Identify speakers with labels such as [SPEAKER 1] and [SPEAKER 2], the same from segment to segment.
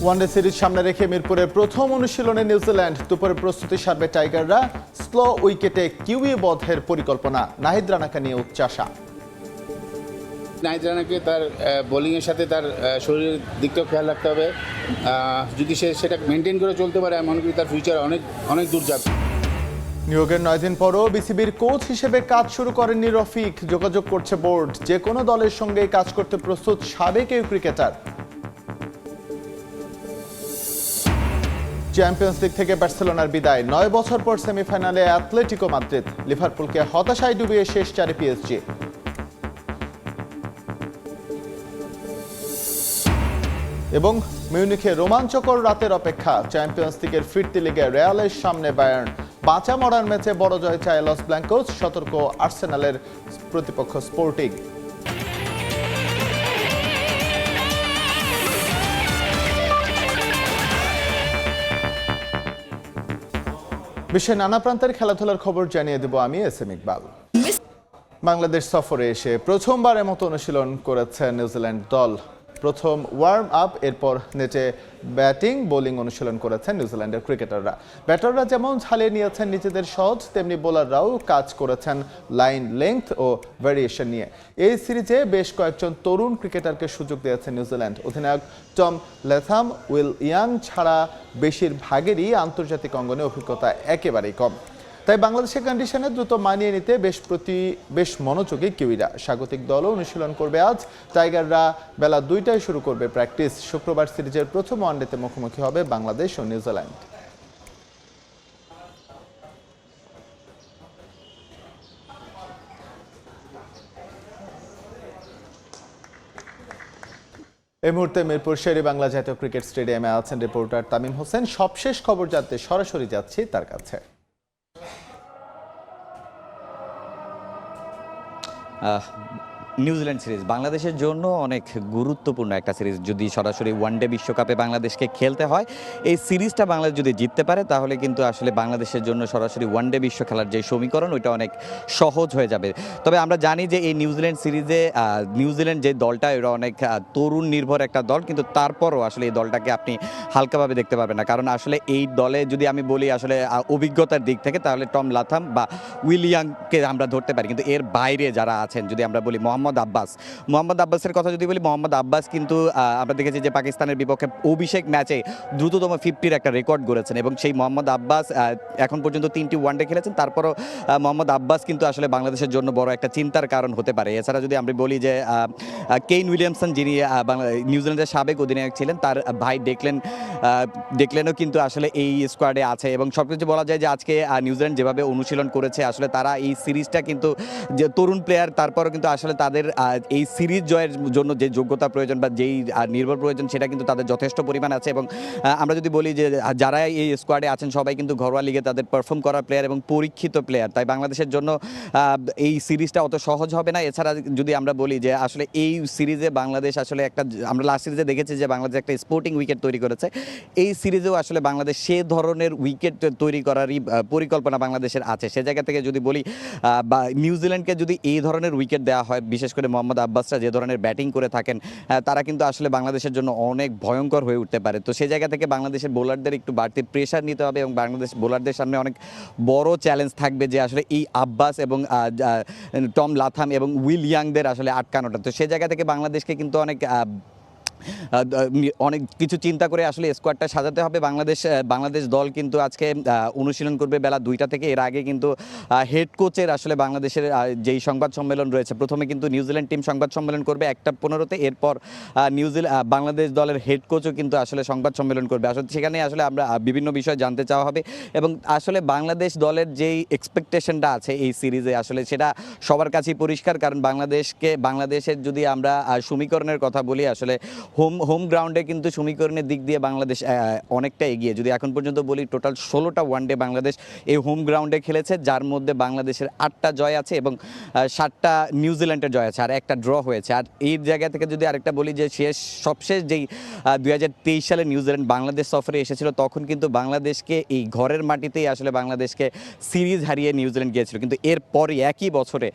[SPEAKER 1] One day series সামনে রেখে মিরপুরের প্রথম অনুশীলনে নিউজিল্যান্ড, দুপুরে প্রস্তুতি সারবে টাইগাররা। স্লো উইকেটে কিউই বধের পরিকল্পনা, নাহিদ রানাকে নিয়ে উচ্চাশা।
[SPEAKER 2] নাহিদ রানাকে তার বোলিংয়ের সাথে তার শরীরের দিকটাও খেয়াল রাখতে হবে। যদি সে সেটা মেনটেন করে চলতে পারে, আমি মনে করি তার ফিউচার অনেক অনেক দূর যাবে।
[SPEAKER 1] নিয়োগের 9 দিন পরও বিসিবির কোচ হিসেবে কাজ শুরু করেননি রফিক। যোগাযোগ করছে বোর্ড, যে কোনো দলের সঙ্গে কাজ করতে প্রস্তুত সাবেক এই ক্রিকেটার। চ্যাম্পিয়ন্স লিগ থেকে বার্সেলোনার বিদায়, 9 বছর পর সেমিফাইনালে অ্যাথলেটিকো মাদ্রিদ। লিভারপুলকে হতাশায় ডুবিয়ে শেষ চারে পিএসজি। এবং মিউনিখে রোমাঞ্চকর রাতের অপেক্ষা, চ্যাম্পিয়ন্স লিগের ফিরতি লিগে রিয়ালের সামনে বায়ার্ন। বাঁচা মরার ম্যাচে বড় জয় চায় লস ব্ল্যাঙ্কোস, সতর্ক আর্সেনালের প্রতিপক্ষ স্পোর্টিং। বিশ্বের নানা প্রান্তের খেলাধুলার খবর জানিয়ে দেব আমি এসএম ইকবাল। বাংলাদেশ সফরে এসে প্রথমবারের মতো অনুশীলন করেছে নিউজিল্যান্ড দল। প্রথম ওয়ার্ম আপ, এরপর নেটে ব্যাটিং বোলিং অনুশীলন করেছেন নিউজিল্যান্ডের ক্রিকেটাররা। ব্যাটাররা যেমন ঝালিয়ে নিয়েছেন নিজেদের শট, তেমনি বোলাররাও কাজ করেছেন লাইন লেংথ ও ভ্যারিয়েশন নিয়ে। এই সিরিজে বেশ কয়েকজন তরুণ ক্রিকেটারকে সুযোগ দিয়েছে নিউজিল্যান্ড। অধিনায়ক টম ল্যাথাম, উইল ইয়াং ছাড়া বেশিরভাগেরই আন্তর্জাতিক অঙ্গনে অভিজ্ঞতা একেবারেই কম। তাই বাংলাদেশের কন্ডিশনে দ্রুত মানিয়ে নিতে বেশ মনোযোগী কিউইরা। স্বাগতিক দলও অনুশীলন করবে আজ। টাইগাররা বেলা 2টায় শুরু করবে প্র্যাকটিস। শুক্রবার সিরিজের প্রথম ওয়ানডেতে মুখোমুখি হবে বাংলাদেশ ও নিউজিল্যান্ড। এই মুহূর্তে মিরপুর শেরে বাংলা জাতীয় ক্রিকেট স্টেডিয়ামে আছেন রিপোর্টার তামিম হোসেন। সবশেষ খবর জানতে সরাসরি যাচ্ছি তার কাছে।
[SPEAKER 3] নিউজিল্যান্ড সিরিজ বাংলাদেশের জন্য অনেক গুরুত্বপূর্ণ একটা সিরিজ। যদি সরাসরি ওয়ানডে বিশ্বকাপে বাংলাদেশকে খেলতে হয়, এই সিরিজটা বাংলাদেশ যদি জিততে পারে, তাহলে কিন্তু আসলে বাংলাদেশের জন্য সরাসরি ওয়ানডে বিশ্ব খেলার যে সমীকরণ, ওইটা অনেক সহজ হয়ে যাবে। তবে আমরা জানি যে এই নিউজিল্যান্ড সিরিজে নিউজিল্যান্ড যে দলটা, এটা অনেক তরুণ নির্ভর একটা দল, কিন্তু তারপরও আসলে এই দলটাকে আপনি হালকাভাবে দেখতে পারবেন না। কারণ আসলে এই দলে যদি আমি বলি আসলে অভিজ্ঞতার দিক থেকে, তাহলে টম লাথাম বা উইলিয়াংকে আমরা ধরতে পারি। কিন্তু এর বাইরে যারা আছেন, যদি আমরা বলি মোহাম্মদ আব্বাসের কথা যদি বলি, মোহাম্মদ আব্বাস কিন্তু আমরা দেখেছি যে পাকিস্তানের বিপক্ষে অভিষেক ম্যাচে দ্রুততম 50-র একটা রেকর্ড গড়েছেন। এবং সেই মোহাম্মদ আব্বাস এখন পর্যন্ত 3টি ওয়ানডে খেলেছেন। তারপরও মোহাম্মদ আব্বাস কিন্তু আসলে বাংলাদেশের জন্য বড় একটা চিন্তার কারণ হতে পারে। এছাড়া যদি আমরা বলি যে কেইন উইলিয়ামসন, যিনি নিউজিল্যান্ডের সাবেক অধিনায়ক ছিলেন, তার ভাই ডেকলেনও কিন্তু আসলে এই স্কোয়াডে আছে। এবং সবকিছু বলা যায় যে আজকে নিউজিল্যান্ড যেভাবে অনুশীলন করেছে, আসলে তারা এই সিরিজটা কিন্তু, যে তরুণ প্লেয়ার, তারপরও কিন্তু আসলে তাদের এই সিরিজ জয়ের জন্য যে যোগ্যতা প্রয়োজন বা যেই নির্ভর প্রয়োজন, সেটা কিন্তু তাদের যথেষ্ট পরিমাণ আছে। এবং আমরা যদি বলি যে যারা এই স্কোয়াডে আছেন, সবাই কিন্তু ঘরোয়া লিগে তাদের পারফর্ম করা প্লেয়ার এবং পরীক্ষিত প্লেয়ার। তাই বাংলাদেশের জন্য এই সিরিজটা অত সহজ হবে না। এছাড়া যদি আমরা বলি যে আসলে এই সিরিজে বাংলাদেশ আসলে আমরা লাস্ট সিরিজে দেখেছি যে বাংলাদেশ একটা স্পোর্টিং উইকেট তৈরি করেছে। এই সিরিজেও আসলে বাংলাদেশ সে ধরনের উইকেট তৈরি করারই পরিকল্পনা বাংলাদেশের আছে। সে জায়গা থেকে যদি বলি, বা নিউজিল্যান্ডকে যদি এই ধরনের উইকেট দেওয়া হয়, বিশেষ করে মোহাম্মদ আব্বাসরা যে ধরনের ব্যাটিং করে থাকেন, তারা কিন্তু আসলে বাংলাদেশের জন্য অনেক ভয়ঙ্কর হয়ে উঠতে পারে। তো সেই জায়গা থেকে বাংলাদেশের বোলারদের একটু বাড়তি প্রেশার নিতে হবে এবং বাংলাদেশ বোলারদের সামনে অনেক বড় চ্যালেঞ্জ থাকবে যে আসলে এই আব্বাস এবং টম লাথাম এবং উইল ইয়াংদের আসলে আটকানোটা। তো সেই জায়গা থেকে বাংলাদেশকে কিন্তু অনেক কিছু চিন্তা করে আসলে স্কোয়াডটা সাজাতে হবে। বাংলাদেশ দল কিন্তু আজকে অনুশীলন করবে বেলা 2টা থেকে। এর আগে কিন্তু হেড কোচের আসলে বাংলাদেশের যেই সংবাদ সম্মেলন রয়েছে, প্রথমে কিন্তু নিউজিল্যান্ড টিম সংবাদ সম্মেলন করবে 1:15-তে। এরপর বাংলাদেশ দলের হেড কোচও কিন্তু আসলে সংবাদ সম্মেলন করবে। আসলে সেখানে আসলে আমরা বিভিন্ন বিষয় জানতে চাওয়া হবে। এবং আসলে বাংলাদেশ দলের যেই এক্সপেকটেশনটা আছে এই সিরিজে, আসলে সেটা সবার কাছেই পরিষ্কার। কারণ বাংলাদেশের যদি আমরা সমীকরণের কথা বলি, আসলে হোম গ্রাউন্ডে কিন্তু সমীকরণের দিক দিয়ে বাংলাদেশ অনেকটা এগিয়ে। যদি এখন পর্যন্ত বলি, টোটাল 16টা ওয়ানডে বাংলাদেশ এই হোম গ্রাউন্ডে খেলেছে, যার মধ্যে বাংলাদেশের 8টা জয় আছে এবং 7টা নিউজিল্যান্ডের জয় আছে, আর একটা ড্র হয়েছে। আর এই জায়গা থেকে যদি আরেকটা বলি যে সবশেষ যেই 2023 সালে নিউজিল্যান্ড বাংলাদেশ সফরে এসেছিল, তখন কিন্তু বাংলাদেশকে এই ঘরের মাটিতেই আসলে বাংলাদেশকে সিরিজ হারিয়ে নিউজিল্যান্ড গিয়েছিল। কিন্তু এরপরই একই বছরে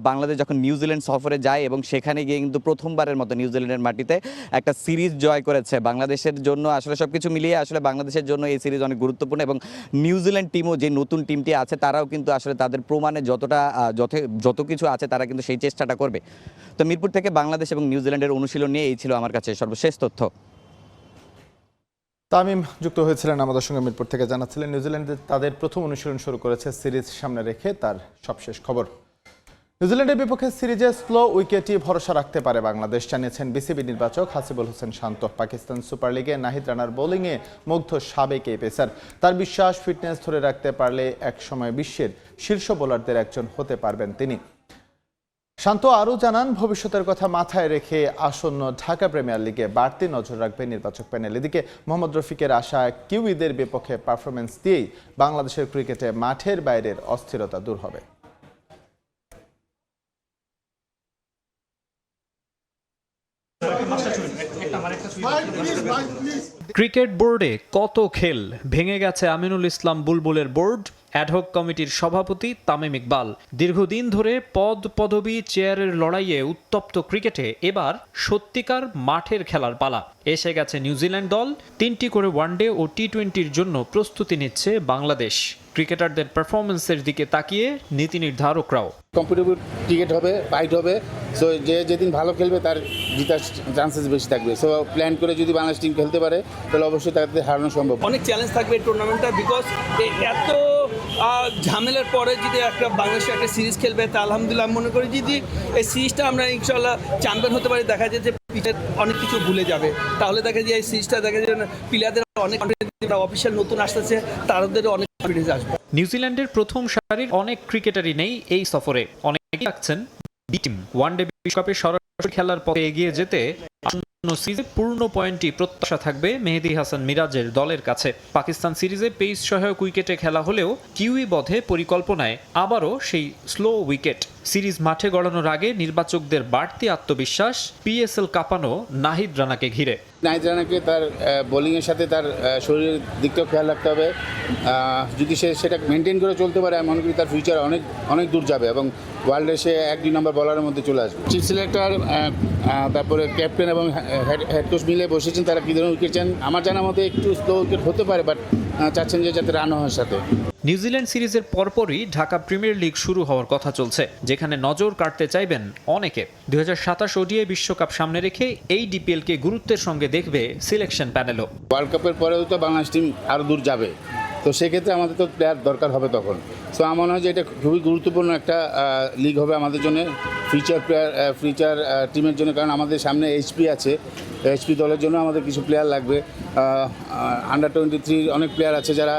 [SPEAKER 3] বাংলাদেশ যখন নিউজিল্যান্ড সফরে যায় এবং সেখানে গিয়ে কিন্তু প্রথমবারের মতো নিউজিল্যান্ডের মাটিতে একটা সিরিজ জয় করেছে। বাংলাদেশের জন্য আসলে সব কিছু মিলিয়ে আসলে বাংলাদেশের জন্য এই সিরিজ অনেক গুরুত্বপূর্ণ এবং নিউজিল্যান্ড টিমও যে নতুন টিমটি আছে তারাও কিন্তু আসলে তাদের প্রমাণে যত কিছু আছে তারা কিন্তু সেই চেষ্টাটা করবে। তো মিরপুর থেকে বাংলাদেশ এবং নিউজিল্যান্ডের অনুশীলন নিয়ে এই ছিল আমার কাছে সর্বশেষ তথ্য।
[SPEAKER 1] তামিম যুক্ত হয়েছিলেন আমাদের সঙ্গে মিরপুর থেকে, জানাচ্ছিলেন নিউজিল্যান্ডে তাদের প্রথম অনুশীলন শুরু করেছে সিরিজ সামনে রেখে। তার সবশেষ খবর, নিউজিল্যান্ডের বিপক্ষে সিরিজে স্লো উইকেটই ভরসা রাখতে পারে বাংলাদেশ, জানিয়েছেন বিসিবি নির্বাচক হাসিবুল হোসেন শান্ত। পাকিস্তান সুপার লিগে নাহিদ রানার বোলিংয়ে মুগ্ধ সাবেক এই পেসার। তার বিশ্বাস, ফিটনেস ধরে রাখতে পারলে একসময় বিশ্বের শীর্ষ বোলারদের একজন হতে পারবেন তিনি। শান্ত আরও জানান, ভবিষ্যতের কথা মাথায় রেখে আসন্ন ঢাকা প্রিমিয়ার লিগে বাড়তি নজর রাখবে নির্বাচক প্যানেল। এদিকে মোহাম্মদ রফিকের আশা, কিউইদের বিপক্ষে পারফরমেন্স দিয়েই বাংলাদেশের ক্রিকেটে মাঠের বাইরের অস্থিরতা দূর হবে।
[SPEAKER 4] ক্রিকেট বোর্ডে কত খেল, ভেঙে গেছে আমিনুল ইসলাম বুলবুলের বোর্ড। অ্যাডহক কমিটির সভাপতি তামিম ইকবাল। দীর্ঘদিন ধরে পদবি চেয়ারের লড়াইয়ে উত্তপ্ত ক্রিকেটে এবার সত্যিকার মাঠের খেলার পালা। এসে গেছে নিউজিল্যান্ড দল। 3টি করে ওয়ানডে ও টি20-র জন্য প্রস্তুতি নিচ্ছে বাংলাদেশ। ক্রিকেটারদের পারফরমেন্সের দিকে তাকিয়ে নীতি নির্ধারকরাও।
[SPEAKER 2] কম্পিটিটিভ ক্রিকেট হবে, ফাইট হবে। সো যেদিন ভালো খেলবে তার জিতার চান্সেস বেশি থাকবে। সো প্ল্যান করে যদি বাংলাদেশ টিম খেলতে পারে তাহলে অবশ্যই তাদের হারানো সম্ভব।
[SPEAKER 5] অনেক চ্যালেঞ্জ থাকবে এই টুর্নামেন্টটা, বিকজ এত ঝামেলার পরে যদি একটা বাংলাদেশে একটা সিরিজ খেলবে তা আলহামদুলিল্লাহ মনে করি যদি এই সিরিজটা আমরা ইনশাল্লাহ চ্যাম্পিয়ন হতে পারি। দেখা যায় যে পিচের অনেক কিছু ভুলে যাবে, তাহলে দেখা যায় এই সিরিজটা দেখা যায় প্লেয়ারদের অনেক অফিসিয়াল নতুন আসতেছে, তাদেরও অনেক কনফিডেন্স আসবে।
[SPEAKER 4] নিউজিল্যান্ডের প্রথম সারির অনেক ক্রিকেটারই নেই এই সফরে। অনেকেই থাকছেন বি টিম। ওয়ানডে বিশ্বকাপে সরাসরি খেলার পথে এগিয়ে যেতে সিরিজে পূর্ণ পয়েন্টই প্রত্যাশা থাকবে মেহেদী হাসান মিরাজের দলের কাছে। পাকিস্তান সিরিজে পেস সহায়ক উইকেটে খেলা হলেও কিউই বধে পরিকল্পনায় আবারও সেই স্লো উইকেট। সিরিজ মাঠে গড়ানোর আগে নির্বাচকদের বাড়তি আত্মবিশ্বাস, পিএসএল কাঁপানো নাহিদ রানাকে ঘিরে।
[SPEAKER 2] নাহিদ রানাকে তার বোলিংয়ের সাথে তার শরীরের দিকটাও খেয়াল রাখতে হবে। যদি সেটা মেনটেন করে চলতে পারে এমন কি তার ফিউচার অনেক অনেক দূর যাবে এবং ওয়ার্ল্ডে সে 1-2 নম্বর বলারের মধ্যে চলে আসবে। চিফ সিলেক্টর তারপরে ক্যাপ্টেন এবং হেড কোচ মিলে বসেছেন, তারা কী ধরনের উইকেট চান। আমার জানার মধ্যে একটু স্লো উইকেট হতে পারে, বাট চাচ্ছেন যে যাতে রান হয় সাথে।
[SPEAKER 4] নিউজিল্যান্ড সিরিজের পরপরই ঢাকা প্রিমিয়ার লিগ শুরু হওয়ার কথা চলছে, যেখানে নজর কাটতে চাইবেন অনেকে। 2027 ওডিআই বিশ্বকাপ সামনে রেখে এই ডিপিএলকে গুরুত্বের সঙ্গে দেখবে সিলেকশন প্যানেলও।
[SPEAKER 2] ওয়ার্ল্ড কাপের পরেও তো বাংলাদেশ টিম আরও দূর যাবে, তো সেক্ষেত্রে আমাদের তো প্লেয়ার দরকার হবে তখন। সো আমার মনে হয় যে এটা খুবই গুরুত্বপূর্ণ একটা লিগ হবে আমাদের জন্য, ফিউচার টিমের জন্য। কারণ আমাদের সামনে এইচপি আছে, এইচপি দলের জন্য আমাদের কিছু প্লেয়ার লাগবে। আন্ডার-23 অনেক প্লেয়ার আছে যারা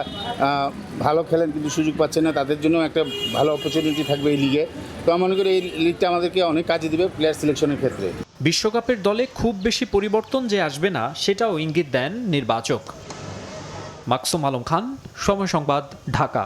[SPEAKER 2] ভালো খেলেন কিন্তু সুযোগ পাচ্ছেন না, তাদের জন্য একটা ভালো অপরচুনিটি থাকবে এই লিগে। তো আমি মনে করি এই লিগটা আমাদেরকে অনেক কাজে দিবে প্লেয়ার সিলেকশনের ক্ষেত্রে।
[SPEAKER 4] বিশ্বকাপের দলে খুব বেশি পরিবর্তন যে আসবে না সেটাও ইঙ্গিত দেন নির্বাচক। মাকসুম আলম খান, সময় সংবাদ, ঢাকা।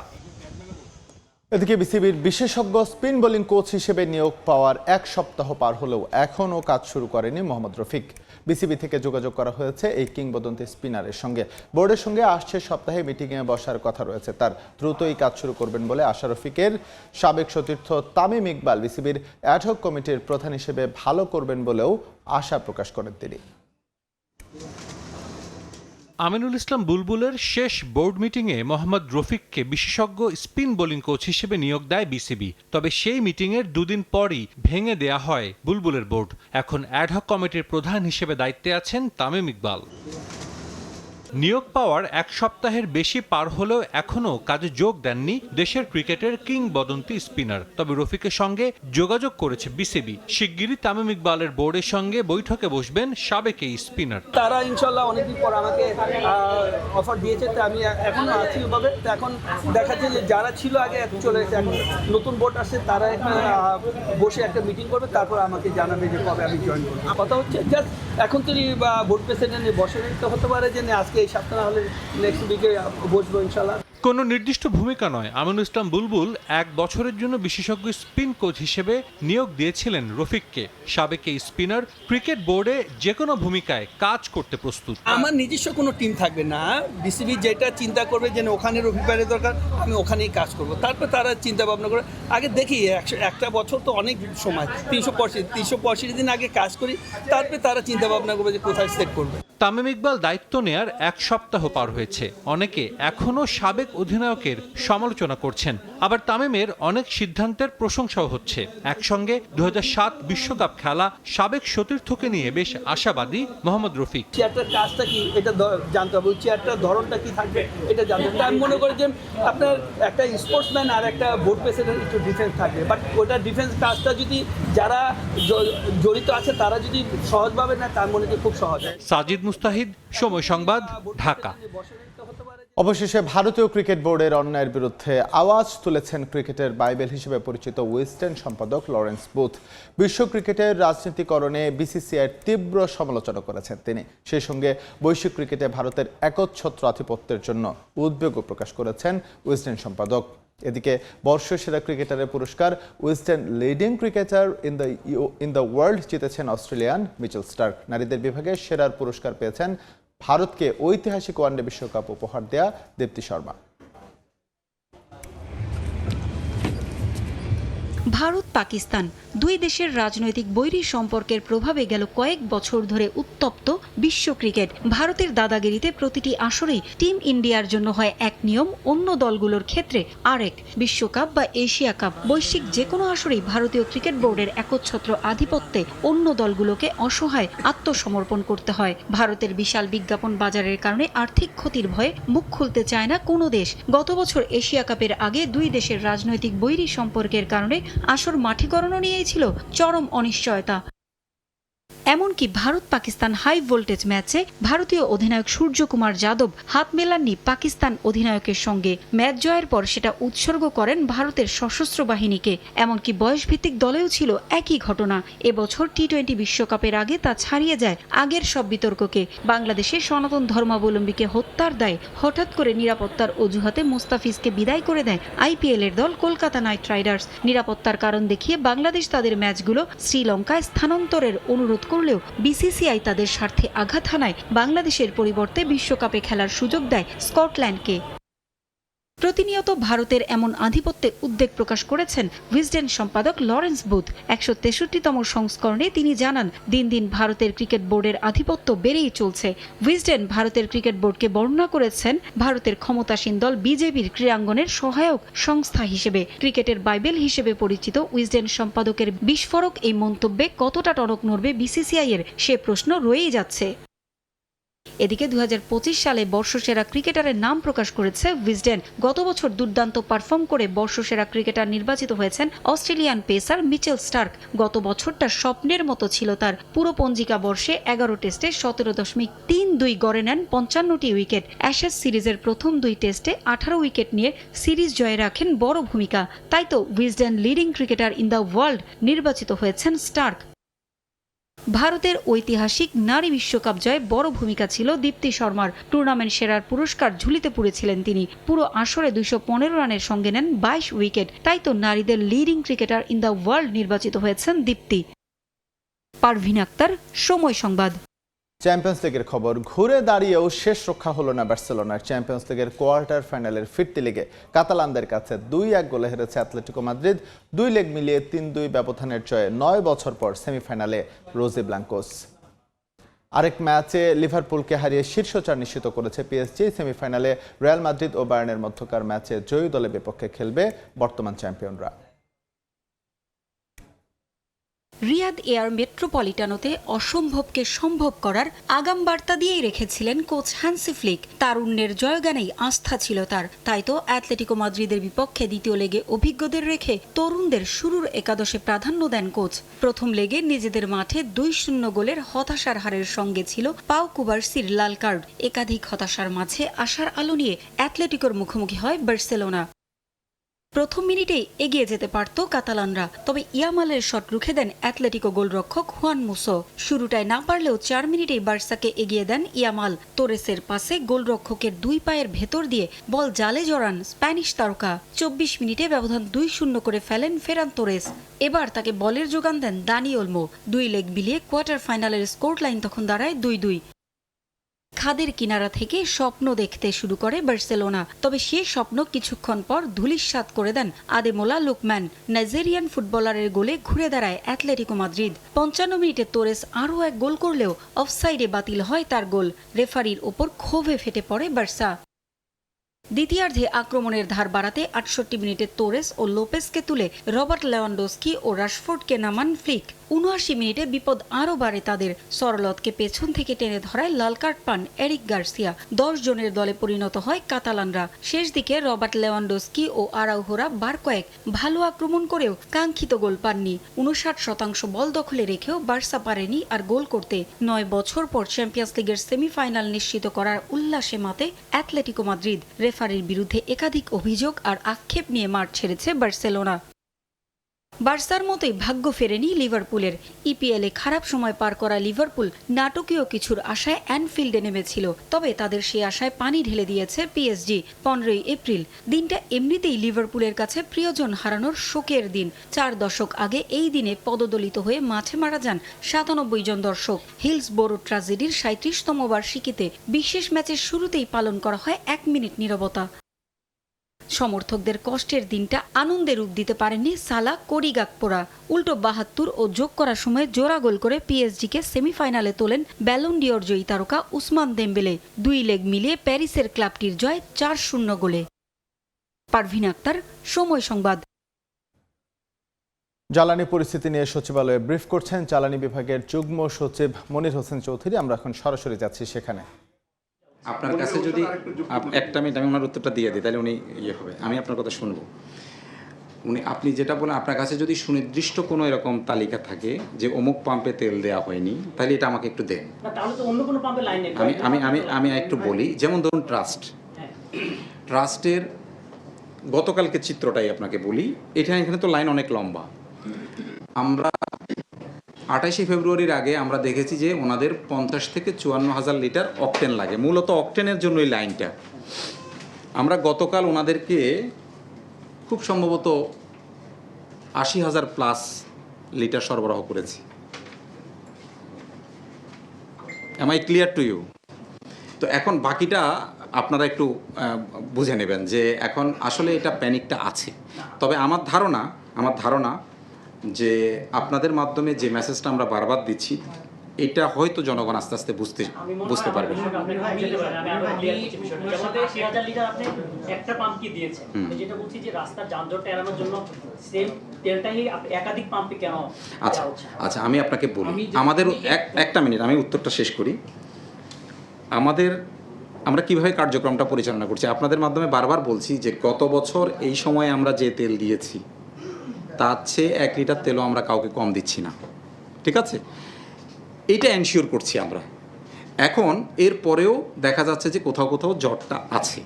[SPEAKER 1] এদিকে বিসিবির বিশেষজ্ঞ স্পিন বোলিং কোচ হিসেবে নিয়োগ পাওয়ার 1 সপ্তাহ পার হলেও এখনও কাজ শুরু করেনি মোহাম্মদ রফিক। বিসিবি থেকে যোগাযোগ করা হয়েছে এই কিংবদন্তি স্পিনারের সঙ্গে। বোর্ডের সঙ্গে আসছে সপ্তাহে মিটিংয়ে বসার কথা রয়েছে তার। দ্রুতই কাজ শুরু করবেন বলে আশা রফিকের। সাবেক সতীর্থ তামিম ইকবাল বিসিবির অ্যাডহক কমিটির প্রধান হিসেবে ভালো করবেন বলেও আশা প্রকাশ করেন তিনি।
[SPEAKER 6] আমিনুল ইসলাম বুলবুলের শেষ বোর্ড মিটিংয়ে মোহাম্মদ রফিককে বিশেষজ্ঞ স্পিন বোলিং কোচ হিসেবে নিয়োগ দেয় বিসিবি। তবে সেই মিটিংয়ের 2 দিন পরই ভেঙে দেয়া হয় বুলবুলের বোর্ড। এখন অ্যাডহক কমিটির প্রধান হিসেবে দায়িত্বে আছেন তামিম ইকবাল। নিয়োগ পাওয়ার 1 সপ্তাহের বেশি পার হলেও এখনও কাজে যোগ দেননি দেশের ক্রিকেটের কিংবদন্তি স্পিনার। তবে রফিকের সঙ্গে যোগাযোগ করেছে বিসিবি। শিগগিরই তামিম ইকবালের বোর্ডের সঙ্গে বৈঠকে বসবেন সাবেক এই স্পিনার।
[SPEAKER 5] তারা ইনশাল্লাহ অনেকদিন পর আমাকে অফার দিয়েছে, তো আমি এখনো আছি ওভাবে। তো এখন দেখাচ্ছে যে যারা ছিল আগে চলে গেছে, এখন নতুন বোর্ড আসছে, তারা এখন বসে একটা মিটিং করবে, তারপর আমাকে জানাবে যে কবে আমি জয়েন করবো। কথা হচ্ছে জাস্ট এখন তো বোর্ড প্রেসিডেন্ট বসে তো হতে পারে যে আজকে এই সপ্তাহ হলে নেক্সট উইকে বসবো ইনশাল্লাহ।
[SPEAKER 6] কোনো নির্দিষ্ট ভূমিকা নয়, আমিনুল ইসলাম বুলবুল 1 বছরের জন্য বিশেষজ্ঞ স্পিন কোচ হিসেবে নিয়োগ দিয়েছিলেন রফিককে। সাবেক এই স্পিনার ক্রিকেট বোর্ডে যে কোনো ভূমিকায় কাজ করতে প্রস্তুত।
[SPEAKER 5] আমার নিজস্ব কোনো টিম থাকবে না, বিসিবি যেটা চিন্তা করবে যে ওখানে রফিকের দরকার, আমি ওখানেই কাজ করব। তারপর তারা চিন্তা ভাবনা করে আগে দেখি একটা বছর তো অনেক সময়, 365 দিন আগে কাজ করি, তারপরে তারা চিন্তা ভাবনা করবে যে কোথায় সেট করবে।
[SPEAKER 6] তামিম ইকবাল দায়িত্ব নেয়ার 1 সপ্তাহ পার হয়েছে। অনেকে এখনও সাবেক অধিনায়কের সমালোচনা করছেন, আবার তামিমের অনেক সিদ্ধান্তের প্রশংসাও হচ্ছে। একসঙ্গে 2007 বিশ্বকাপ খেলা সাবেক সতীর্থকে নিয়ে বেশ আশাবাদী মোহাম্মদ রফিক।
[SPEAKER 5] চেয়ারটার কাজটা কি এটা জানতে হবে, চেয়ারটার ধরনটা কি থাকবে এটা জানতে হবে। আমি মনে করি যে আপনার একটা স্পোর্টসম্যান আর একটা বোর্ড প্রেসিডেন্ট একটু ডিফেন্স থাকবে, বাট ওটা ডিফেন্স কাজটা যদি যারা জড়িত আছে তারা যদি সহজভাবে না, তার মনে খুব সহজ হয়।
[SPEAKER 6] সাজিদ মুস্তাহিদ, সময় সংবাদ, ঢাকা।
[SPEAKER 1] অবশেষে ভারতীয় ক্রিকেট বোর্ডের অন্যায়ের বিরুদ্ধে আওয়াজ তুলেছেন ক্রিকেটের বাইবেল হিসেবে পরিচিত ওয়েস্টার্ন সম্পাদক লরেন্স বুথ। বিশ্ব ক্রিকেটের রাজনীতিকরণে বিসিসিআইয়ের তীব্র সমালোচনা করেছেন তিনি। সেই সঙ্গে বৈশ্বিক ক্রিকেটে ভারতের একচ্ছত্র আধিপত্যের জন্য উদ্বেগও প্রকাশ করেছেন ওয়েস্টার্ন সম্পাদক। এদিকে বর্ষসেরা ক্রিকেটারের পুরস্কার western leading cricketer in the world জিতেছেন অস্ট্রেলিয়ান মিচেল স্টার্ক। নারীদের বিভাগে সেরার পুরস্কার পেয়েছেন ভারতকে ঐতিহাসিক ওয়ানডে বিশ্বকাপ উপহার দেয়া দীপ্তি শর্মা।
[SPEAKER 7] ভারত পাকিস্তান দুই দেশের রাজনৈতিক বৈরী সম্পর্কের প্রভাবে গেল কয়েক বছর ধরে উত্তপ্ত বিশ্ব ক্রিকেট। ভারতের দাদাগিরিতে প্রতিটি আসরেই টিম ইন্ডিয়ার জন্য হয় এক নিয়ম, অন্য দলগুলোর ক্ষেত্রে আরেক। বিশ্বকাপ বা এশিয়া কাপ, বৈশ্বিক যে কোনো আসরেই ভারতীয় ক্রিকেট বোর্ডের একচ্ছত্র আধিপত্যে অন্য দলগুলোকে অসহায় আত্মসমর্পণ করতে হয়। ভারতের বিশাল বিজ্ঞাপন বাজারের কারণে আর্থিক ক্ষতির ভয়ে মুখ খুলতে চায় না কোনো দেশ। গত বছর এশিয়া কাপের আগে দুই দেশের রাজনৈতিক বৈরী সম্পর্কের কারণে আসর মাঠীকরণও নিয়েছিল চরম অনিশ্চয়তা। এমনকি ভারত পাকিস্তান হাই ভোল্টেজ ম্যাচে ভারতীয় অধিনায়ক সূর্যকুমার যাদব হাত মেলাননি পাকিস্তান অধিনায়কের সঙ্গে। ম্যাচ জয়ের পর সেটা উৎসর্গ করেন ভারতের সশস্ত্র বাহিনীকে। এমনকি বয়সভিত্তিক দলেও ছিল একই ঘটনা। এবছর টি-20 বিশ্বকাপের আগে তা ছাড়িয়ে যায় আগের সব বিতর্ককে। বাংলাদেশে সনাতন ধর্মাবলম্বীকে হত্যার দায় হঠাৎ করে নিরাপত্তার অজুহাতে মুস্তাফিজকে বিদায় করে দেয় আইপিএল এর দল কলকাতা নাইট রাইডার্স। নিরাপত্তার কারণ দেখিয়ে বাংলাদেশ তাদের ম্যাচগুলো শ্রীলঙ্কায় স্থানান্তরের অনুরোধ করলেও বিসিসিআই তাদের স্বার্থে আঘাত হানায় বাংলাদেশের পরিবর্তে বিশ্বকাপে খেলার সুযোগ দেয় স্কটল্যান্ডকে। প্রতিনিয়ত ভারতের এমন আধিপত্যে উদ্বেগ প্রকাশ করেছেন উইজডেন সম্পাদক লরেন্স বুথ। 163তম সংস্করণে তিনি জানান, দিন দিন ভারতের ক্রিকেট বোর্ডের আধিপত্য বেড়েই চলছে। উইজডেন ভারতের ক্রিকেট বোর্ডকে বর্ণনা করেছেন ভারতের ক্ষমতাসীন দল বিজেপির ক্রীড়াঙ্গনের সহায়ক সংস্থা হিসেবে। ক্রিকেটের বাইবেল হিসেবে পরিচিত উইজডেন সম্পাদকের বিস্ফোরক এই মন্তব্যে কতটা টনক নড়বে বিসিসিআই-এর সে প্রশ্ন রয়েই যাচ্ছে। এদিকে 2025 সালে বর্ষসেরা ক্রিকেটারের নাম প্রকাশ করেছে উইজডেন। গত বছর দুর্দান্ত পারফর্ম করে বর্ষসেরা ক্রিকেটার নির্বাচিত হয়েছেন অস্ট্রেলিয়ান পেসার মিচেল স্টার্ক। গত বছরটা স্বপ্নের মতো ছিল তার। পুরো পঞ্জিকা বর্ষে 11 টেস্টে 17.32 গড়ে নেন 55টি উইকেট। অ্যাশেজ সিরিজের প্রথম 2 টেস্টে 18 উইকেট নিয়ে সিরিজ জয়ে রাখেন বড় ভূমিকা। তাই তো Wisden leading cricketer in the world নির্বাচিত হয়েছেন স্টার্ক। ভারতের ঐতিহাসিক নারী বিশ্বকাপ জয়ে বড় ভূমিকা ছিল দীপ্তি শর্মার। টুর্নামেন্ট সেরার পুরস্কার ঝুলিতে পুড়েছিলেন তিনি। পুরো আসরে 215 রানের সঙ্গে নেন 22 উইকেট। তাই তো নারীদের leading cricketer in the world নির্বাচিত হয়েছেন দীপ্তি। পারভিন আক্তার, সময় সংবাদ।
[SPEAKER 1] চ্যাম্পিয়ন্স লিগের খবর। ঘুরে দাঁড়িয়েও শেষ রক্ষা হলো না বার্সেলোনার। চ্যাম্পিয়ন্স লিগের কোয়ার্টার ফাইনালের ফিরতি লিগে কাতালানদের কাছে 2-1 গোলে হেরেছে অ্যাটলেটিকো মাদ্রিদ। 2 লেগ মিলিয়ে 3-2 ব্যবধানের জয়ে 9 বছর পর সেমিফাইনালে রোজে ব্লাঙ্কোস। আরেক ম্যাচে লিভারপুলকে হারিয়ে শীর্ষ 4 নিশ্চিত করেছে পিএসজি। সেমিফাইনালে রিয়াল মাদ্রিদ ও বায়ার্নের মধ্যকার ম্যাচে জয়ী দলের বিপক্ষে খেলবে বর্তমান চ্যাম্পিয়নরা।
[SPEAKER 7] রিয়াদ এয়ার মেট্রোপলিটানোতে অসম্ভবকে সম্ভব করার আগাম বার্তা দিয়েই রেখেছিলেন কোচ হ্যান্সি ফ্লিক। তারুণ্যের জয়গানেই আস্থা ছিল তার। তাই তো অ্যাটলেটিকো মাদ্রিদের বিপক্ষে দ্বিতীয় লেগে অভিজ্ঞদের রেখে তরুণদের শুরুর একাদশে প্রাধান্য দেন কোচ। প্রথম লেগে নিজেদের মাঠে 2-0 গোলের হতাশার হারের সঙ্গে ছিল পাও কুবার্সির লাল কার্ড। একাধিক হতাশার মাঝে আশার আলো নিয়ে অ্যাটলেটিকোর মুখোমুখি হয় বার্সেলোনা। প্রথম মিনিটেই এগিয়ে যেতে পারত কাতালানরা, তবে ইয়ামালের শট রুখে দেন অ্যাটলেটিকো গোলরক্ষক হুয়ান মুসো। শুরুটায় না পারলেও 4 মিনিটেই বার্সাকে এগিয়ে দেন ইয়ামাল। তোরেসের পাসে গোলরক্ষকের 2 পায়ের ভেতর দিয়ে বল জালে জড়ান স্প্যানিশ তারকা। 24 মিনিটে ব্যবধান 2-0 করে ফেলেন ফেরান তোরেস। এবার তাকে বলের যোগান দেন দানি ওলমো। 2 লেগ বিলিয়ে কোয়ার্টার ফাইনালের স্কোর লাইন তখন দাঁড়ায় 2-2। খাদের কিনারা থেকে স্বপ্ন দেখতে শুরু করে বার্সেলোনা, তবে সে স্বপ্ন কিছুক্ষণ পর ধূলিসাৎ করে দেন আদেমোলা লুকম্যান। নাইজেরিয়ান ফুটবলারের গোলে ঘুরে দাঁড়ায় অ্যাটলেটিকো মাদ্রিদ। 55 মিনিটে তোরেস আরও এক গোল করলেও অফসাইডে বাতিল হয় তার গোল। রেফারির ওপর ক্ষোভে ফেটে পড়ে বার্সা। দ্বিতীয়ার্ধে আক্রমণের ধার বাড়াতে 68 মিনিটে তোরেস ও লোপেসকে তুলে রবার্ট লেভানডস্কি ও রাশফোর্ডকে নামান ফ্লিক। 79 মিনিটে বিপদ আরও বাড়ে তাদের। সরলতকে পেছন থেকে টেনে ধরায় লাল কার্ড পান এরিক গার্সিয়া। 10 জনের দলে পরিণত হয় কাতালানরা। শেষ দিকে রবার্ট লেভানডস্কি ও আরাউহোরা বার কয়েক ভালো আক্রমণ করেও কাঙ্ক্ষিত গোল পাননি। 59% বল দখলে রেখেও বার্সা পারেনি আর গোল করতে। 9 বছর পর চ্যাম্পিয়ন্স লিগের সেমিফাইনাল নিশ্চিত করার উল্লাসে মাতে অ্যাটলেটিকো মাদ্রিদ। রেফারির বিরুদ্ধে একাধিক অভিযোগ আর আক্ষেপ নিয়ে মাঠ ছেড়েছে বার্সেলোনা। বার্সার মতোই ভাগ্য ফেরেনি লিভারপুলের। ইপিএলে খারাপ সময় পার করা লিভারপুল নাটকীয় কিছুর আশায় অ্যানফিল্ডে নেমেছিল, তবে তাদের সেই আশায় পানি ঢেলে দিয়েছে পিএসজি। 15 এপ্রিল দিনটা এমনিতেই লিভারপুলের কাছে প্রিয়জন হারানোর শোকের দিন। 4 দশক আগে এই দিনে পদদলিত হয়ে মাঠে মারা যান 97 জন দর্শক। হিলসবোরো ট্র্যাজেডির 37তম বার্ষিকীতে বিশেষ ম্যাচের শুরুতেই পালন করা হয় 1 মিনিট নীরবতা। সমর্থকদের কষ্টের দিনটা আনন্দে রূপ দিতে পারেননি সালা, কোডি গাকপোরা। উল্টো 72 ও যোগ করার সময় জোড়া গোল করে পিএসজিকে সেমিফাইনালে তোলেন ব্যালন ডিওর জয়ী তারকা উসমান দেমবেলে। 2 লেগ মিলিয়ে প্যারিসের ক্লাবটির জয় 4-0 গোলে। পারভিন আক্তার, সময় সংবাদ।
[SPEAKER 1] জ্বালানি পরিস্থিতি নিয়ে সচিবালয়ে ব্রিফ করছেন জ্বালানি বিভাগের যুগ্ম সচিব মনির হোসেন চৌধুরী। আমরা এখন সরাসরি যাচ্ছি সেখানে।
[SPEAKER 8] আপনার কাছে যদি একটা মিনিট আমি ওনার উত্তরটা দিয়ে দিই, তাহলে উনি ইয়ে হবে, আমি আপনার কথা শুনবো। আপনি যেটা বলেন, আপনার কাছে যদি সুনির্দিষ্ট কোনো এরকম তালিকা থাকে যে অমুক পাম্পে তেল দেওয়া হয়নি, তাহলে এটা আমাকে একটু দেন। আমি একটু বলি, যেমন ধরুন ট্রাস্টের গতকালকে চিত্রটাই আপনাকে বলি। এখানে তো লাইন অনেক লম্বা। আমরা 28 ফেব্রুয়ারির আগে আমরা দেখেছি যে ওনাদের 50 থেকে 54,000 লিটার অকটেন লাগে, মূলত অকটেনের জন্য এই লাইনটা। আমরা গতকাল ওনাদেরকে খুব সম্ভবত 80,000 প্লাস লিটার সরবরাহ করেছি। Am I clear to you? তো এখন বাকিটা আপনারা একটু বুঝে নেবেন যে এখন আসলে এটা প্যানিকটা আছে। তবে আমার ধারণা যে আপনাদের মাধ্যমে যে মেসেজটা আমরা বারবার দিচ্ছি, এটা হয়তো জনগণ আস্তে আস্তে বুঝতে পারবে। আচ্ছা, আমি আপনাকে বলি, আমাদের একটা মিনিট আমি উত্তরটা শেষ করি। আমরা কিভাবে কার্যক্রমটা পরিচালনা করছি, আপনাদের মাধ্যমে বারবার বলছি যে গত বছর এই সময়ে আমরা যে তেল দিয়েছি তার চেয়ে 1 লিটার তেলও আমরা কাউকে কম দিচ্ছি না, ঠিক আছে? এটা এনশিওর করছি আমরা। এখন এর পরেও দেখা যাচ্ছে যে কোথাও জটটা আছে,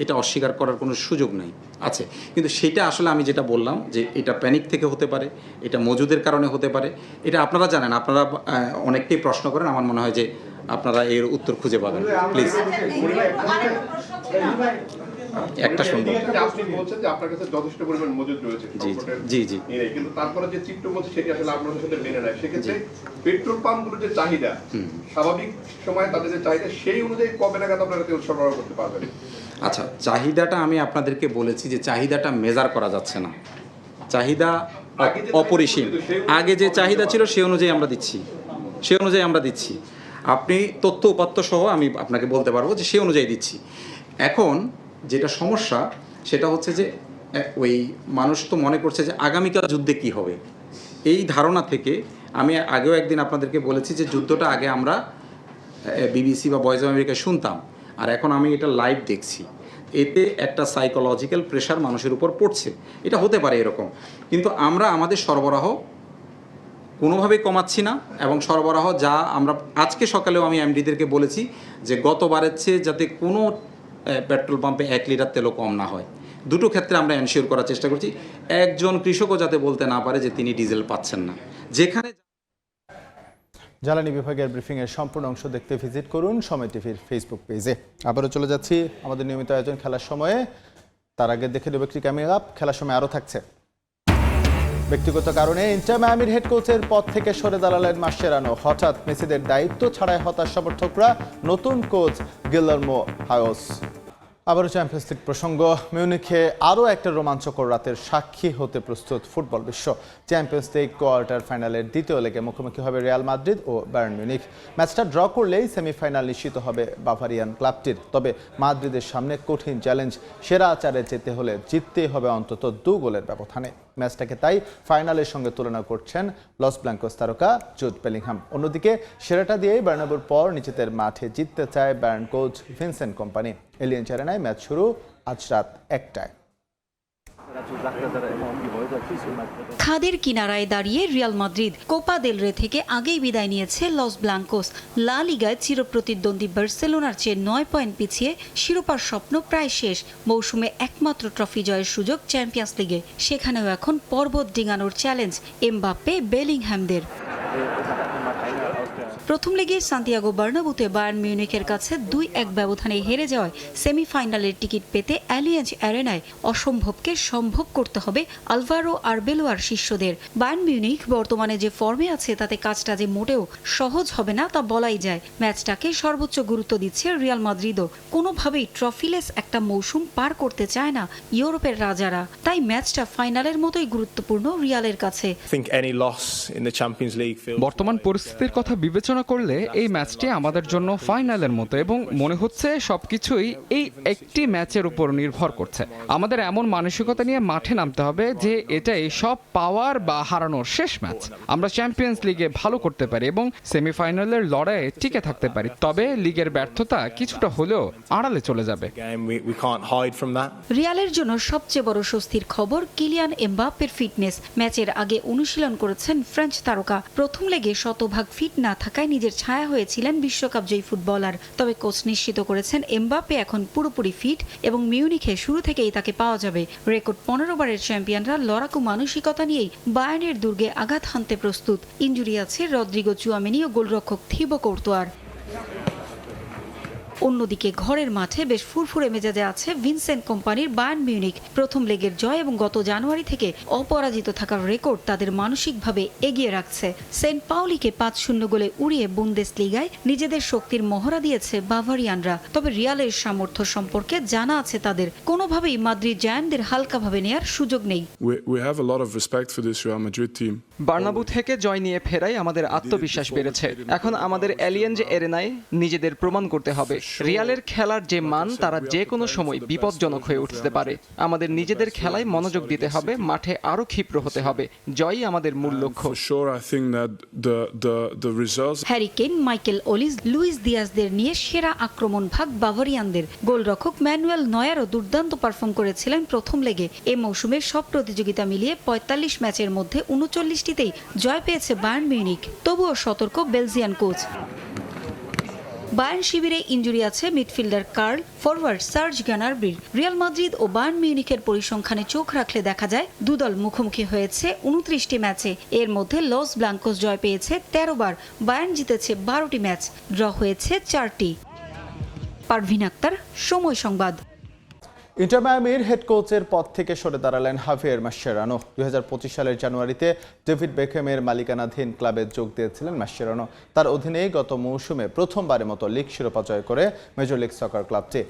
[SPEAKER 8] এটা অস্বীকার করার কোনো সুযোগ নেই, আছে। কিন্তু সেটা আসলে আমি যেটা বললাম যে এটা প্যানিক থেকে হতে পারে, এটা মজুদের কারণে হতে পারে, এটা আপনারা জানেন, আপনারা অনেককেই প্রশ্ন করেন। আমার মনে হয় যে আপনারা এর উত্তর খুঁজে পাবেন। প্লিজ একটা শুনবো।
[SPEAKER 9] আপনি বলছেন যে আপনার কাছে যথেষ্ট পরিমাণ মজুদ রয়েছে,
[SPEAKER 8] জি,
[SPEAKER 9] কিন্তু তারপরে যে চিত্র বলছে সেটি আসলে আপনাদের সাথে মেনে নেয়। সেক্ষেত্রে পেট্রোল পাম্পগুলোর যে চাহিদা, স্বাভাবিক সময়ে তাদের যে চাহিদা, সেই অনুযায়ী কবে নাগাদ আপনারা তেল সরবরাহ করতে পারবেন?
[SPEAKER 8] আচ্ছা, চাহিদাটা আমি আপনাদেরকে বলেছি যে চাহিদাটা মেজার করা যাচ্ছে না, চাহিদা অপরিসীম। আগে যে চাহিদা ছিল সে অনুযায়ী আমরা দিচ্ছি। আপনি তথ্য উপাত্ত সহ আমি আপনাকে বলতে পারবো যে সে অনুযায়ী দিচ্ছি। এখন যেটা সমস্যা সেটা হচ্ছে যে ওই মানুষ তো মনে করছে যে আগামীকাল যুদ্ধে কি হবে, এই ধারণা থেকে আমি আগেও একদিন আপনাদেরকে বলেছি যে যুদ্ধটা আগে আমরা বিবিসি বা ভয়েস অফ আমেরিকায় শুনতাম, আর এখন আমি এটা লাইভ দেখছি। এতে একটা সাইকোলজিক্যাল প্রেশার মানুষের উপর পড়ছে। এটা হতে পারে এরকম, কিন্তু আমরা আমাদের সরবরাহ কোনোভাবেই কমাচ্ছি না। এবং সরবরাহ যা আমরা আজকে সকালেও আমি এমডিদেরকে বলেছি যে গতবারের চেয়ে যাতে কোনো পেট্রোল পাম্পে 1 লিটার তেলও কম না হয়, দুটো ক্ষেত্রে আমরা এনশিওর করার চেষ্টা করছি, একজন কৃষকও যাতে বলতে না পারে যে তিনি ডিজেল পাচ্ছেন না। যেখানে
[SPEAKER 1] জ্বালানি বিভাগের ব্রিফিংয়ের সম্পূর্ণ অংশ দেখতে ভিজিট করুন সময় টিভির ফেসবুক পেজে। আবারও চলে যাচ্ছি আমাদের নিয়মিত আয়োজন খেলার সময়ে। তার আগে দেখে দেব একটি কামিং আপ। খেলার সময় আরও থাকছে, ব্যক্তিগত কারণে ইন্টার মায়ামির হেড কোচের পদ থেকে সরে দাঁড়ালেন মাসচেরানো। হঠাৎ মেসিদের দায়িত্ব ছাড়াই হতাশ সমর্থকরা। নতুন কোচ গিলার্মো হায়োস। আবারও চ্যাম্পিয়ন্স লিগ প্রসঙ্গ। মিউনিখে আরও একটা রোমাঞ্চকর রাতের সাক্ষী হতে প্রস্তুত ফুটবল বিশ্ব। চ্যাম্পিয়ন্স লিগ কোয়ার্টার ফাইনালের দ্বিতীয় লেগে মুখোমুখি হবে রিয়াল মাদ্রিদ ও বায়ার্ন মিউনিখ। ম্যাচটা ড্র করলেই সেমিফাইনাল নিশ্চিত হবে বাভারিয়ান ক্লাবটির। তবে মাদ্রিদের সামনে কঠিন চ্যালেঞ্জ। সেরা আচারে যেতে হলে জিততেই হবে অন্তত 2 গোলের ব্যবধানে। ম্যাচটাকে তাই ফাইনালের সঙ্গে তুলনা করছেন লস ব্ল্যাঙ্কোস তারকা জুড বেলিংহাম। অন্যদিকে সেরাটা দিয়েই বার্নাব্যুর পর নিজেদের মাঠে জিততে চায় Bayern coach Vincent Kompany. Allianz অ্যারেনায় ম্যাচ শুরু আজ রাত 1টায়।
[SPEAKER 7] খাদের কিনারায় দাঁড়িয়ে রিয়াল মাদ্রিদ কোপা দেল রে থেকে আগেই বিদায় নিয়েছে লস ব্লাঙ্কোস। লা লিগায় চিরপ্রতিদ্বন্দ্বী বার্সেলোনার চেয়ে 9 পয়েন্ট পিছিয়ে শিরোপার স্বপ্ন প্রায় শেষ। মৌসুমে একমাত্র ট্রফি জয়ের সুযোগ চ্যাম্পিয়ন্স লিগে, সেখানেও এখন পর্বত ডিঙানোর চ্যালেঞ্জ এমবাপ্পে বেলিংহ্যামদের। প্রথম লেগে সান্তিয়াগো বার্নাবুতে বায়ার্ন মিউনিখের কাছে 2-1 ব্যবধানে হেরে যাওয়ায় সেমিফাইনালের টিকিট পেতে অ্যালিয়েন্স অ্যারেনায় অসম্ভবকে সম্ভব করতে হবে আলভারো আরবেলোয়ার শিষ্যদের। বায়ার্ন মিউনিখ বর্তমানে যে ফর্মে আছে তাতে কাজটা যে মোটেও সহজ হবে না তা বলাই যায়। ম্যাচটাকে সর্বোচ্চ গুরুত্ব দিচ্ছে রিয়াল মাদ্রিদও। কোনোভাবেই ট্রফিলেস একটা মৌসুম পার করতে চায় না ইউরোপের রাজারা। তাই ম্যাচটা ফাইনালের মতোই গুরুত্বপূর্ণ রিয়ালের কাছে।
[SPEAKER 10] বর্তমান পরিস্থিতির কথা বিবেচনা করলে এই ম্যাচটি আমাদের জন্য ফাইনালের মতো এবং মনে হচ্ছে সবকিছুই এই একটি ম্যাচের উপর নির্ভর করছে। আমাদের এমন মানসিকতা নিয়ে মাঠে নামতে হবে যে এটাই সব পাওয়ার বা হারানোর শেষ ম্যাচ। আমরা চ্যাম্পিয়ন্স লিগে ভালো করতে পারি এবং সেমিফাইনালের লড়াইয়ে টিকে থাকতে পারি, তবে লিগের ব্যর্থতা কিছুটা হলেও আড়ালে চলে যাবে।
[SPEAKER 7] রিয়ালের জন্য সবচেয়ে বড় স্বস্তির খবর কিলিয়ান এমবাপ্পের ফিটনেস। ম্যাচের আগে অনুশীলন করেছেন ফ্রেঞ্চ তারকা। প্রথম লেগে শতভাগ ফিট না থাকায় নিজের ছায়া হয়েছিলেন বিশ্বকাপ জয়ী ফুটবলার। তবে কোচ নিশ্চিত করেছেন এমবাপ্পে এখন পুরোপুরি ফিট এবং মিউনিখে শুরু থেকেই তাকে পাওয়া যাবে। রেকর্ড 15 বারের চ্যাম্পিয়নরা লড়াকু মানসিকতা নিয়েই বায়ার্নের দুর্গে আঘাত হানতে প্রস্তুত। ইনজুরি আছে রদ্রিগো চুয়ামেনি ও গোলরক্ষক থিবো কৌর্তোয়ার। অন্যদিকে ঘরের মাঠে বেশ ফুরফুরে মেজাজে আছে ভিনসেন্ট কম্পানির বায়ার্ন মিউনিখ। প্রথম লেগের জয় এবং গত জানুয়ারি থেকে অপরাজিত থাকার রেকর্ড তাদের মানসিকভাবে এগিয়ে রাখছে। সেন্ট পাউলিকে 5-0 গোলে উড়িয়ে বুন্দেসলিগায় নিজেদের শক্তির মহড়া দিয়েছে বাভারিয়ানরা। তবে রিয়ালের সামর্থ্য সম্পর্কে জানা আছে তাদের। কোনোভাবেই মাদ্রিদ জায়ান্টদের হালকাভাবে নেয়ার সুযোগ নেই।
[SPEAKER 10] বার্নাবু থেকে জয় নিয়ে ফেরাই আমাদের আত্মবিশ্বাস বেড়েছে। এখন আমাদের অ্যালিয়েন্স অ্যারেনায় নিজেদের প্রমাণ করতে হবে। রিয়ালের খেলার যে মান, তারা যে কোনো সময় বিপজ্জনক হয়ে উঠতে পারে। আমাদের নিজেদের খেলায় মনোযোগ দিতে হবে, মাঠে আরো ক্ষিপ্র হতে হবে। জয়ই আমাদের মূল লক্ষ্য।
[SPEAKER 7] হ্যারি কেইন, মাইকেল ওলিস, লুইস দিয়াজদের নিয়ে সেরা আক্রমণ ভাগ বাভারিয়ানদের। গোলরক্ষক ম্যানুয়েল নয়ারও দুর্দান্ত পারফর্ম করেছিলেন প্রথম লেগে। এ মৌসুমে সব প্রতিযোগিতা মিলিয়ে 45 ম্যাচের মধ্যে 39টিতেই জয় পেয়েছে বায়ার্ন মিউনিখ। তবুও সতর্ক বেলজিয়ান কোচ। বায়ার্ন শিবিরে ইনজুরি আছে midfielder Karl, forward Serge Gnabry. Real Madrid ও বায়ার্ন মিউনিখের পরিসংখ্যানে চোখ রাখলে দেখা যায় দুদল মুখোমুখি হয়েছে 29টি ম্যাচে। এর মধ্যে লস ব্লাঙ্কোস জয় পেয়েছে 13 বার, বায়ার্ন জিতেছে 12টি ম্যাচ, ড্র হয়েছে 4টি। পারভিন আক্তার, সময় সংবাদ।
[SPEAKER 1] ইন্টার মায়ামির হেড কোচের পদ থেকে সরে দাঁড়ালেন হাভিয়ের মাসচেরানো। 2025 সালের জানুয়ারিতে ডেভিড বেকহ্যামের মালিকানাধীন ক্লাবে যোগ দিয়েছিলেন মাসচেরানো। তার অধীনেই গত মৌসুমে প্রথমবারের মতো লিগ শিরোপা জয় করে মেজর লিগ সকার ক্লাবটি।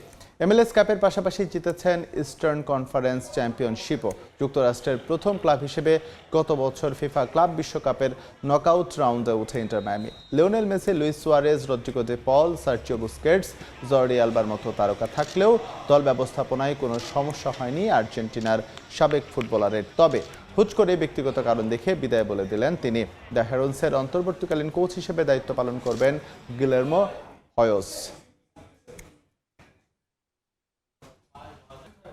[SPEAKER 1] MLS কাপের পাশাপাশি জিতেছেন ইস্টার্ন কনফারেন্স চ্যাম্পিয়নশিপও। যুক্তরাষ্ট্রের প্রথম ক্লাব হিসেবে গত বছর ফিফা ক্লাব বিশ্বকাপের নকআউট রাউন্ডে উঠে Inter Miami. Lionel Messi, Luis Suarez, Rodrigo De Paul, Sergio Busquets, Jordi আলবার মতো তারকা থাকলেও দল ব্যবস্থাপনায় কোনো সমস্যা হয়নি আর্জেন্টিনার সাবেক ফুটবলারের। তবে হুট করে ব্যক্তিগত কারণ দেখে বিদায় বলে দিলেন তিনি। দ্য হেরল্ডসের অন্তর্বর্তীকালীন কোচ হিসেবে দায়িত্ব পালন করবেন গিলার্মো হায়োস।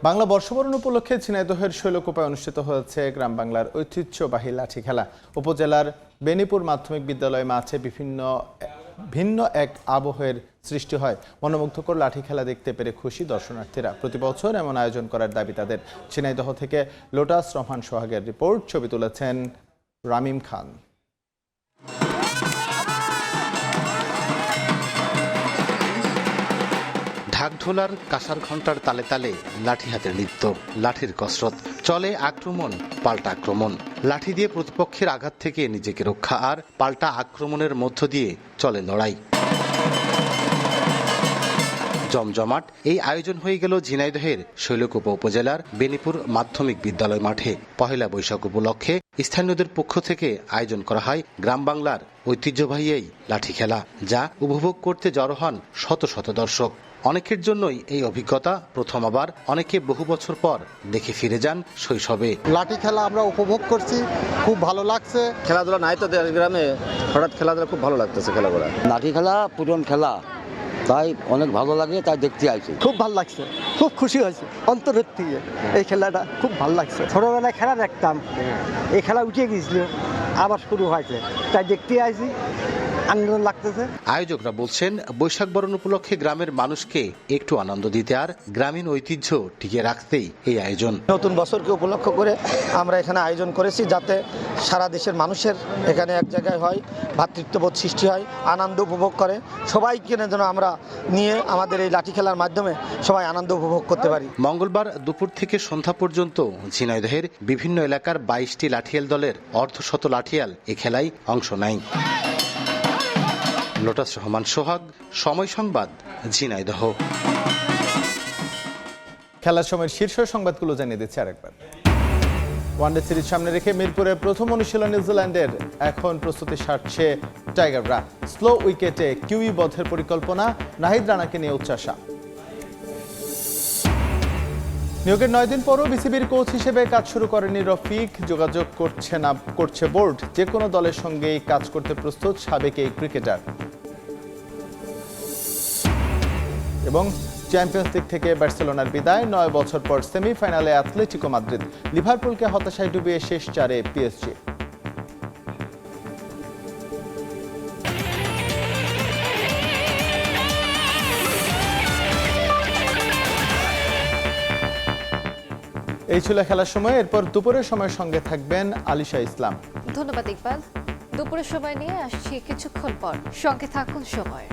[SPEAKER 1] বাংলা বর্ষবরণ উপলক্ষে ঝিনাইদহের শৈলকুপায় অনুষ্ঠিত হয়েছে গ্রাম বাংলার ঐতিহ্যবাহী লাঠি খেলা। উপজেলার বেনিপুর মাধ্যমিক বিদ্যালয় মাঠে বিভিন্ন ভিন্ন এক আবহের সৃষ্টি হয়। মনোমুগ্ধকর লাঠি খেলা দেখতে পেরে খুশি দর্শনার্থীরা। প্রতি বছর এমন আয়োজন করার দাবি তাদের। ঝিনাইদহ থেকে লোটাস রহমান সোহাগের রিপোর্ট, ছবি তুলেছেন রামিম খান।
[SPEAKER 11] ঢাকঢোলার কাঁসার ঘণ্টার তালে তালে লাঠি হাতের নৃত্য, লাঠির কসরত, চলে আক্রমণ পাল্টা আক্রমণ। লাঠি দিয়ে প্রতিপক্ষের আঘাত থেকে নিজেকে রক্ষা আর পাল্টা আক্রমণের মধ্য দিয়ে চলে লড়াই। জমজমাট এই আয়োজন হয়ে গেল ঝিনাইদহের শৈলকুপা উপজেলার বেনীপুর মাধ্যমিক বিদ্যালয় মাঠে। পহেলা বৈশাখ উপলক্ষে স্থানীয়দের পক্ষ থেকে আয়োজন করা হয় গ্রাম বাংলার ঐতিহ্যবাহী এই লাঠি খেলা, যা উপভোগ করতে জড়ো হন শত শত দর্শক। অনেকের জন্যই এই অভিজ্ঞতা প্রথম, আবার অনেকে বহু বছর পর দেখে ফিরে যান শৈশবে।
[SPEAKER 12] লাঠি খেলা আমরা উপভোগ করছি, খুব ভালো লাগছে।
[SPEAKER 13] খেলাধুলা নাই তো দেশ গ্রামে, হঠাৎ খেলাধুলা খুব ভালো লাগতেছে। খেলাধুলা লাঠি খেলা পুরন খেলা, তাই অনেক ভালো লাগে, তাই দেখতে আইছি।
[SPEAKER 12] খুব ভালো লাগছে, খুব খুশি হয়েছে অন্তরের থেকে। এই খেলাটা খুব ভালো লাগছে। ছোটবেলায় খেলা দেখতাম, এই খেলা উঠে গিয়েছিল, আবার শুরু হয়েছে, তাই দেখতে আইছি, আনন্দ লাগতেছে।
[SPEAKER 11] আয়োজকরা বলছেন, বৈশাখ বরণ উপলক্ষে গ্রামের মানুষকে একটু আনন্দ দিতে আর গ্রামীণ ঐতিহ্য টিকিয়ে রাখতেই এই আয়োজন।
[SPEAKER 13] নতুন বছরকে উপলক্ষ করে আমরা এখানে আয়োজন করেছি, যাতে সারা দেশের মানুষের এখানে এক জায়গায় হয়, ভ্রাতৃত্ববোধ সৃষ্টি হয়, আনন্দ উপভোগ করে। সবাইকে যেন আমরা নিয়ে আমাদের এই লাঠি খেলার মাধ্যমে সবাই আনন্দ উপভোগ করতে পারি।
[SPEAKER 11] মঙ্গলবার দুপুর থেকে সন্ধ্যা পর্যন্ত ঝিনাইদহের বিভিন্ন এলাকার 22টি লাঠিয়াল দলের অর্ধশত লাঠিয়াল এ খেলায় অংশ নেয়। লোটাস রহমান সোহাগ, সময় সংবাদ, ঝিনাইদহ।
[SPEAKER 1] খেলার সময়ের শীর্ষ সংবাদগুলো জানিয়ে দিচ্ছে আরেকবার। ওয়ানডে সিরিজ সামনে রেখে মিরপুরে প্রথম অনুশীলন নিউজিল্যান্ডের। এখন প্রস্তুতি সারছে টাইগাররা। স্লো উইকেটে কিউই বধের পরিকল্পনা, নাহিদ রানাকে নিয়ে উচ্চাসা। নিয়োগের 9 দিন পরও বিসিবির কোচ হিসেবে কাজ শুরু করেনি রফিক। যোগাযোগ করছে বোর্ড। যে কোনো দলের সঙ্গেই কাজ করতে প্রস্তুত সাবেক এই ক্রিকেটার। এবং চ্যাম্পিয়ন্স লিগ থেকে বার্সেলোনার বিদায়, 9 বছর পর সেমিফাইনালে অ্যাথলেটিকো মাদ্রিদ। লিভারপুলকে হতাশায় ডুবিয়ে শেষ 4-এ পিএসজি। এই ছিল খেলার সময়। এরপর দুপুরের সময়ের সঙ্গে থাকবেন আলিশা ইসলাম।
[SPEAKER 14] ধন্যবাদ ইকবাল। দুপুরের সময় নিয়ে আসছি কিছুক্ষণ পর, সঙ্গে থাকুন সময়।